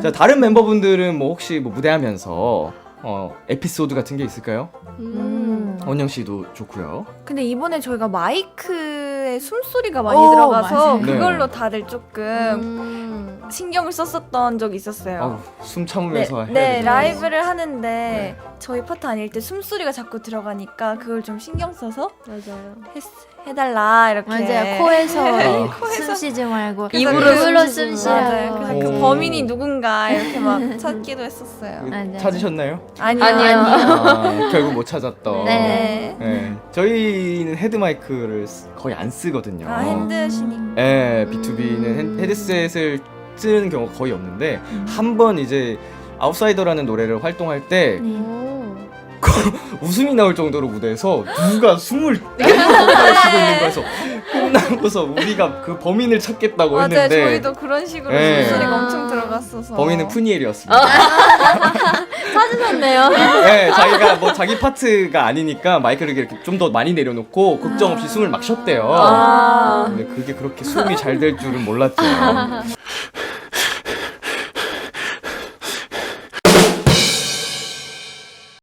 자, 다른 멤버분들은 뭐 혹시 뭐 무대하면서 에피소드 같은 게 있을까요? 원영 씨도 좋고요. 근데 이번에 저희가 마이크에 숨소리가 많이 오, 들어가서 맞아요. 그걸로 네. 다들 조금 신경을 썼었던 적이 있었어요. 아우, 숨 참으면서 해야 네, 되죠. 라이브를 하는데 저희 파트 아닐 때 숨소리가 자꾸 들어가니까 그걸 좀 신경 써서 맞아요. 해달라 이렇게. 맞아요. 코에서 아. 숨 쉬지 말고 그래서 입으로 그- 숨 맞아요. 쉬라고. 그래서 그 오. 범인이 누군가 이렇게 막 찾기도 했었어요. 맞아요. 찾으셨나요? 아니요. 아, 결국 못 찾았던. 네. 네. 저희는 헤드 마이크를 거의 안 쓰거든요. 아, 핸드시니까. 네, B2B는 헤드셋을 쓰는 경우가 거의 없는데 한 번 이제 아웃사이더라는 노래를 활동할 때 웃음이 나올 정도로 무대에서 누가 숨을 쉬고 있는 거에서 끝나고서 우리가 그 범인을 찾겠다고 맞아요. 했는데 저희도 그런 식으로 네. 숨소리가 엄청 들어갔어서. 범인은 푸니엘이었습니다. 찾으셨네요. 네, 자기가 뭐 자기 파트가 아니니까 마이크를 이렇게 좀 더 많이 내려놓고 걱정 없이 숨을 막 쉬었대요. 아. 근데 그게 그렇게 숨이 잘 될 줄은 몰랐죠.